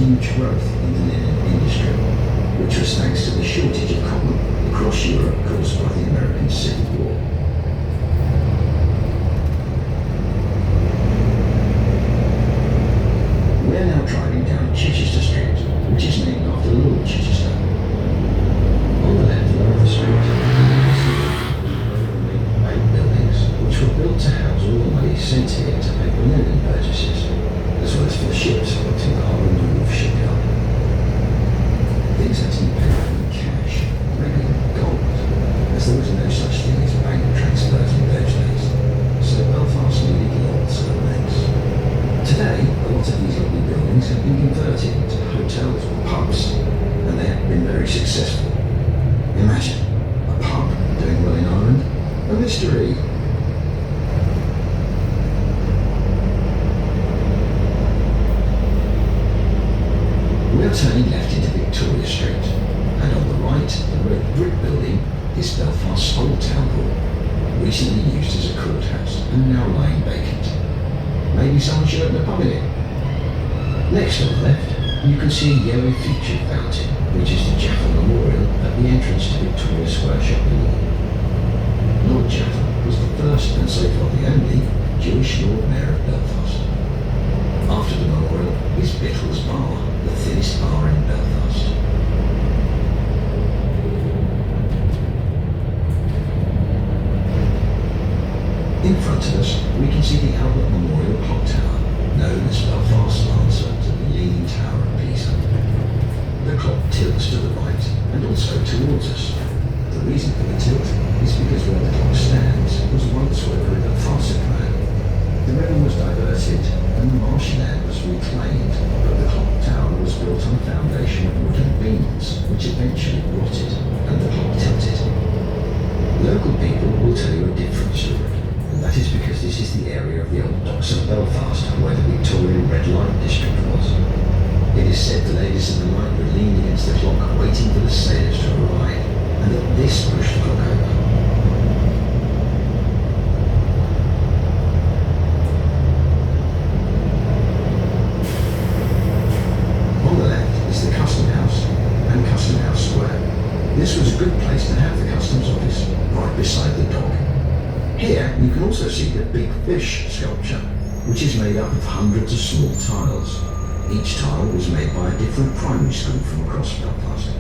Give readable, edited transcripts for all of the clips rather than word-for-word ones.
huge growth in the linen industry, which was thanks to the shortage of cotton across Europe caused by the American Civil War. We're now driving down Chichester Street, which is named after Lord Chichester. On the left are the street, eight buildings, which were built to house all the money sent here to pay for linen purchases, as well as for the ships put in the Holland and Wolf shipyard. Things had to be paid for in cash, maybe gold, as there was no such thing as bank transfers in those days, so Belfast needed lots of banks. Today, a lot of these lovely buildings have been converted into hotels or pubs, and they have been very successful. Imagine a pub doing well in Ireland, a mystery. We are turning left into Victoria Street, and on the right, the red brick building is Belfast's old town hall, recently used as a courthouse and now lying vacant. Maybe someone should open a pub in it. Next on the left, you can see a yellow featured fountain, which is the Jaffa Memorial at the entrance to Victoria Square shopping mall. Lord Jaffa was the first and so far the only Jewish Lord Mayor of Belfast. After the memorial is Bittles Bar, the thinnest bar in Belfast. In front of us, we can see the Albert Memorial Clock Tower, known as Belfast's answer to the Leaning Tower of Pisa. The clock tilts to the right and also towards us. The reason for the tilt is because where the clock stands was once where the river Farsic ran. The river was diverted and the marshy land was reclaimed, but the clock tower was built on a foundation of wooden beams, which eventually rotted and the clock tilted. Local people will tell you a different story, and that is because this is the area of the old docks of Belfast where the Victorian Red Light District was. It is said the ladies of the light were leaning against the clock waiting for the sailors to arrive, and that this pushed the clock over. And Custom House Square. This was a good place to have the customs office, right beside the dock. Here you can also see the Big Fish sculpture, which is made up of hundreds of small tiles. Each tile was made by a different primary school from across Belfast.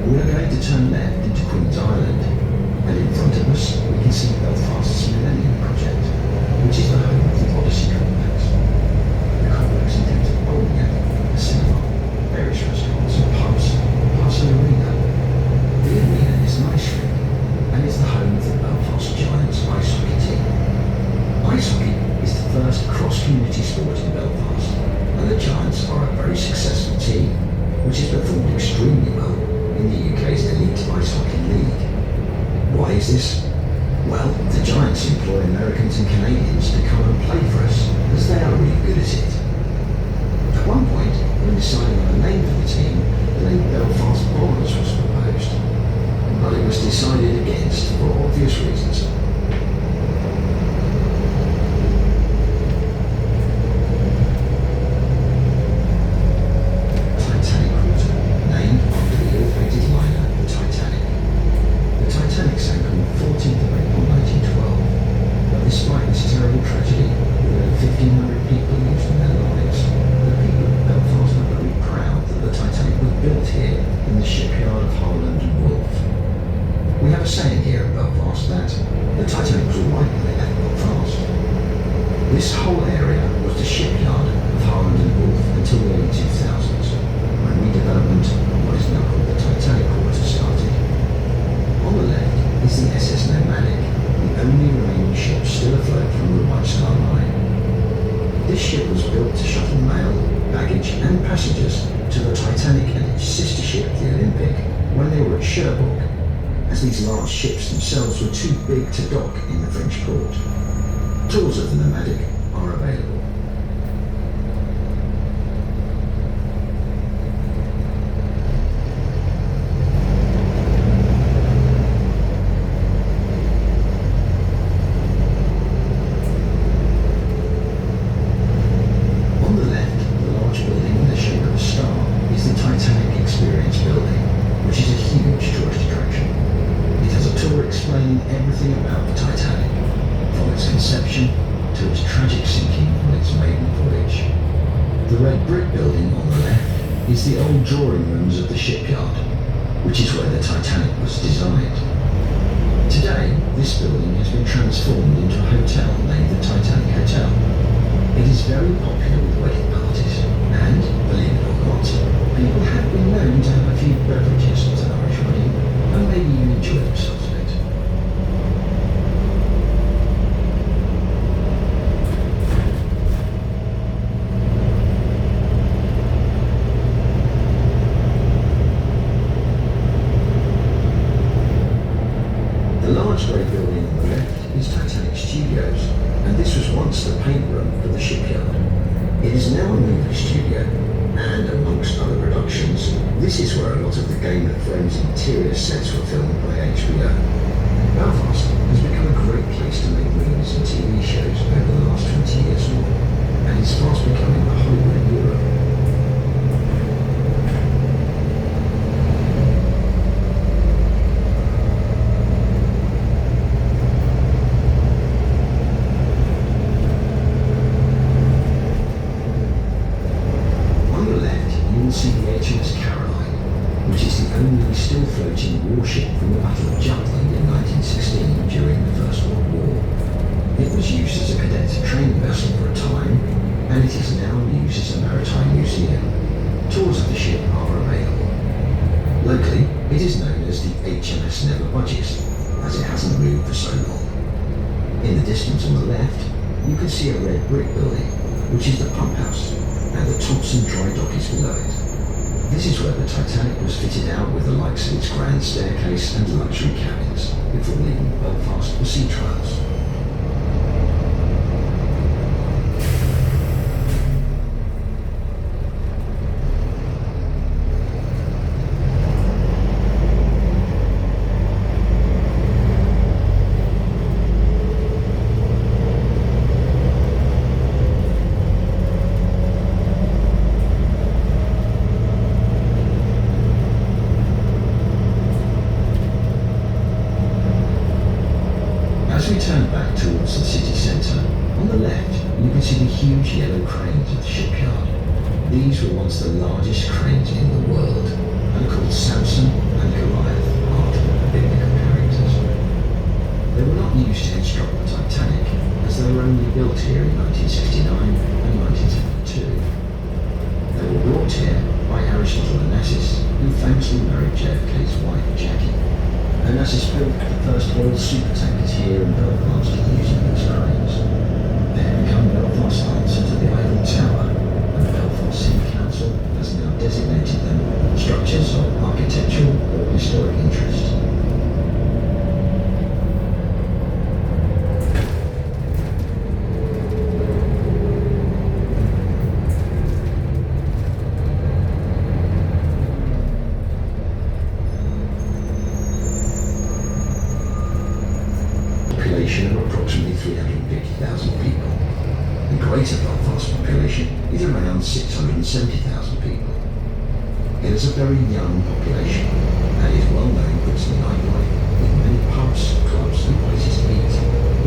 We are going to turn left into Queen's Island, and in front of us we can see Belfast's Millennium Project, which is the home of the Odyssey complex. The complex includes a bowling alley, a cinema, various restaurants and pubs, plus an arena. The arena is an ice rink, and is the home of the Belfast Giants ice hockey team. Ice hockey is the first cross-community sport in Belfast, and the Giants are a very successful team, which has performed extremely well in the UK's elite ice hockey league. Why is this? Well, the Giants employ Americans and Canadians to come and play for us, as they are really good at it. At one point, when deciding on a name for the team, the name Belfast Bombers was proposed, but it was decided against for obvious reasons. Saying here at Belfast that the Titanic was alright when they left Belfast. This whole area was the shipyard of Holland and Wolf until the early 2000s, when redevelopment of what is now called the Titanic Quarter started. On the left is the ship was built to shuttle mail, baggage and passengers to the Titanic and its sister ship, the Olympic, when they were at Cherbourg, as these large ships themselves were too big to dock in the French port. Tours of the Nomadic are available. Everything about the Titanic, from its conception to its tragic sinking on its maiden voyage. The red brick building on the left is the old drawing rooms of the shipyard, which is where the Titanic was designed. Today, this building has been transformed into a hotel named the Titanic Hotel. It is very popular with wedding parties, and, believe it or not, people have been known to have a few beverages at an Irish wedding, and maybe you enjoy themselves. The large grey building on the left is Titanic Studios, and this was once the paint room for the shipyard. It is now a movie studio, and amongst other productions, this is where a lot of the Game of Thrones interior sets were filmed by HBO. Belfast has become a great place to make movies and TV shows over the last 20 years or more, and is fast becoming the Hollywood of Europe. See the HMS Caroline, which is the only still floating warship from the Battle of Jutland in 1916 during the First World War. It was used as a cadet training vessel for a time, and it is now used as a maritime museum. Tours of the ship are available. Locally, it is known as the HMS Never Budges, as it hasn't moved for so long. In the distance on the left, you can see a red brick building, which is the pump house, and the Thompson dry dock is below it. This is where the Titanic was fitted out with the likes of its grand staircase and luxury cabins before leaving Belfast for sea trials. As we turn back towards the city centre, on the left you can see the huge yellow cranes of the shipyard. These were once the largest cranes in the world, and are called Samson and Goliath after biblical characters. They were not used to construct the Titanic, as they were only built here in 1969 and 1972. They were brought here by Aristotle Onassis, who famously married JFK's wife Jackie. Onassis built the first oil supertankers here in Belfast using these cranes. They have become Belfast's answer to the Eiffel Tower, and the Belfast City Council has now designated them structures of architectural or historic interest. Of approximately 350,000 people. The greater Belfast population is around 670,000 people. It is a very young population and is well known for its nightlife, with many pubs, clubs and places to eat,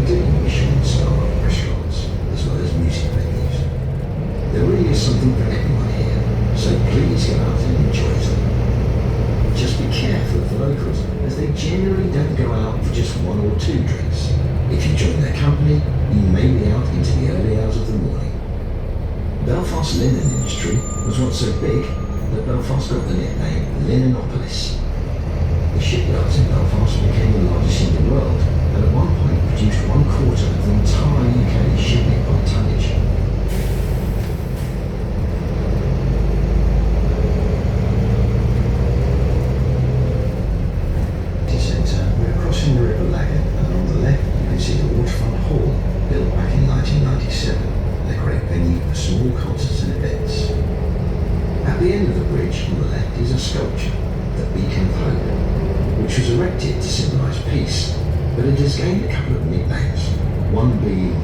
including Michelin-starred restaurants, as well as music venues. There really is something for everyone here, so please go out and enjoy it. Just be careful of the locals, as they generally don't go out for just one or two drinks. If you join their company, you may be out into the early hours of the morning. Belfast's linen industry was once so big that Belfast got the nickname Linenopolis. The shipyards in Belfast became the largest in the world, and at one point produced 1/4 of the entire UK shipping by tonnage. bridge on the left is a sculpture, the Beacon of Hope, which was erected to symbolise peace, but it has gained a couple of nicknames, one being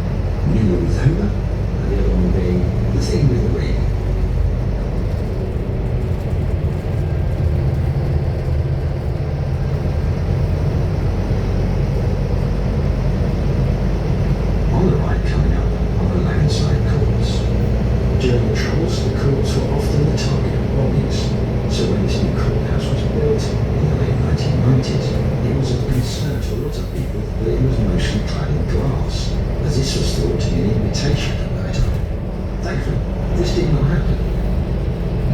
Numa with Homer, and the other one being the Thing with the Ring. On the right coming up are the landside courts. During the Troubles, the courts were often the target of bombings, so when this new courthouse was built in the late 1990s, it was of concern to a lot of people that it was mostly clad in glass, as this was thought to be an imitation at that time. Thankfully, this did not happen.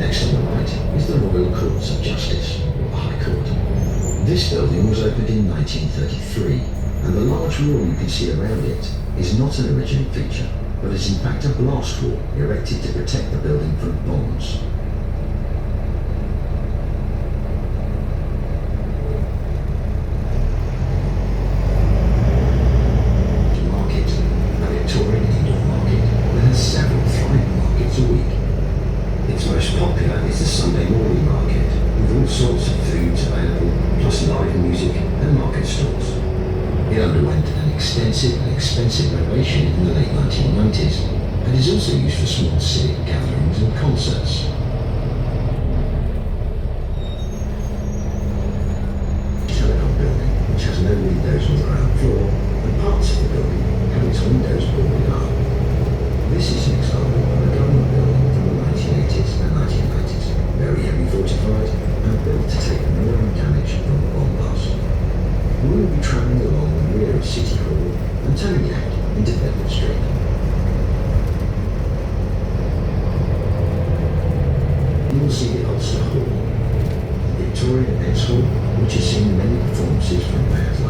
Next on the right is the Royal Courts of Justice, or the High Court. This building was opened in 1933, and the large wall you can see around it is not an original feature, but is in fact a blast wall erected to protect the building from bombs. Most popular is the Sunday morning market, with all sorts of foods available, plus live music and market stalls. It underwent an extensive and expensive renovation in the late 1990s, and is also used for small civic gatherings and concerts. Telecom building, which has no windows on the ground floor, and parts of the building have its windows boarded up. This is an example of a government building from the 1980s and 1990s, very heavily fortified and built to take minimum damage from the bomb blast. We will be travelling along the rear of City Hall and turning out into Bedford Street. You will see the Ulster Hall, the Victorian Ex Hall, which has seen many performances from bands like